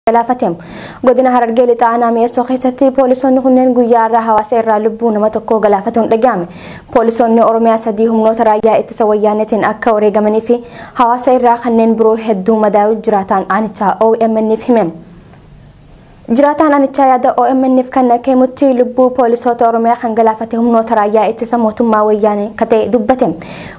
galaafatem godina Harargee lixaa naamiyesoo keessatti poolisoonni kunneen guyyaa irraa hawaasa irraa lubbuu nama tokko galaafatuun dhagahame. Poolisoonni Oromiyaa 3 humnoota raayyaa ittisa wayyaaneetiin akka wareegamanii fi hawaasa irraa kanneen biroo hedduu madaa'uu jiraataan aanichaa OMN'f himame. Jiraataan aanichaa yaada OMN'f kan keemutti lubbuu poolisoota Oromiyaa kan galaafate humnoota raayyaa ittisa mootummaa wayyaanee katee dubbate.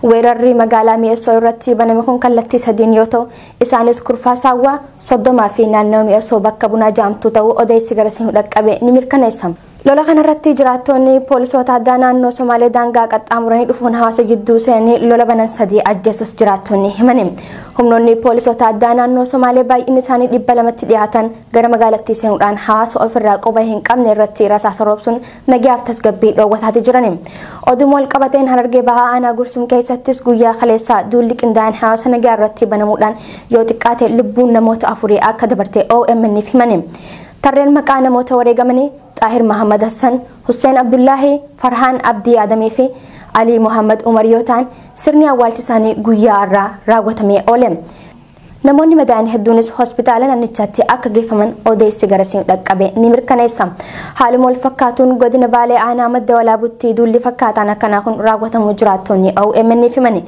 Weerarri magaalaa Mi'eessoo irratti baname kun kallattii 3 yoo ta'u isaanis Kurfaa Saawwaa, Soddomaa fi naannoo Mi'eessoo bakka bunaa jaamtuu ta'uu odeessi garasiin dhaqqabe ni mirkaneessa. Lola kanarratti jiraattonni poolisoota addaa naannoo Somaalee daangaa qaxxaamuranii dhufuun hawaasa jidduu seenanii lola banan 3 ajjeesus jiraattonni himani. Humnoonni poolisoota addaa naannoo Somaalee baay'inni isaanii 200tti dhiyaatan gara magaalattii seenuudhaan hawaasa ofirraa quba hin qabne irratti rasaasa roobsuun nagaaf tasgabbii dhoowwataati jirani. Oduma wal qabateen Harargee Bahaa aanaa Gursum keessattis guyyaa kaleessaa duulli qindaa'aan hawaasa nagaa irratti banamuudhaan yoo xiqqaate lubbuun namoota 4 akka dabarte OMN'f himani. Tarreen maqaa namoota wareegamanii Tahir Muhammad Hassan, Hussein Abdullahi, Farhan Abdi Adamii fi Ali Muhammad Umar yoo ta'an sirni awwaalcha isaanii guyyaa irraa raawwatamee oole. Namoonni madaa'an hedduunis hospitaala naannichaatti akka geeffaman odeessi garasiin dhaqqabe ni mirkaneessa. Haaluma wal fakkaatuun godina Baalee aanaa Madda Walaabutti duulli fakkaataan akkanaa kun raawwatamuu jiraattonni OMN'f himani.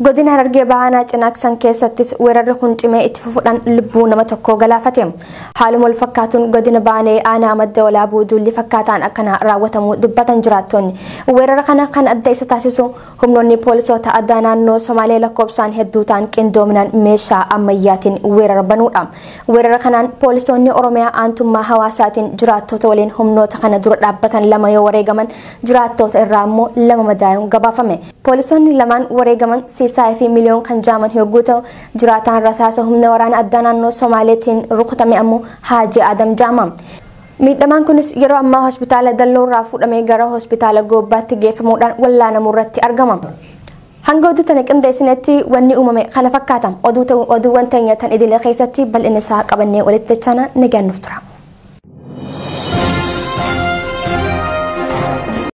Godina Harargee Bahaa Cinaaqsan keessattis weerarri kun cimee itti fufuudhaan lubbuu nama tokko galaafate. Haaluma wal fakkaatuun godina Baalee aanaa Madda Walaabuu duulli fakkaataan akkanaa raawwatamuu dubbatan jiraattonni. Weerara kana kan adda isa taasisu humnoonni poolisoota addaa naannoo Somaalee lakkoofsaan hedduu ta'an qindoominaan meeshaa ammayyaatiin weerara banuudha. Weerara kanaan poolisoonni Oromiyaa aantummaa hawaasaatiin jiraattota waliin humnoota kana dura dhaabbatan 2 yoo wareegaman jiraattota irraa immoo 2 madaa'uun gabaafame. Poolisoonni lamaan wareegaman Saayifi miliyoon kan jaaman yogguu ta'u jiraataan rasaasa humna waraana addaa naannoo Somaaleetiin rukutame ammoo Haaji Adam jaama. Miidhamaan kunis yeroo ammaa hospitaala Dalloo irraa fuudhamee gara hospitaala Goobbaatti geeffamuudhaan wallaanamuu irratti argama. Hanga oduu tana qindeessinetti wanni uumame kana fakkaata. Oduuwwan teenya tan idilee keessatti bal'ina isaa qabannee walitti dachaana nagaan nuuf tura.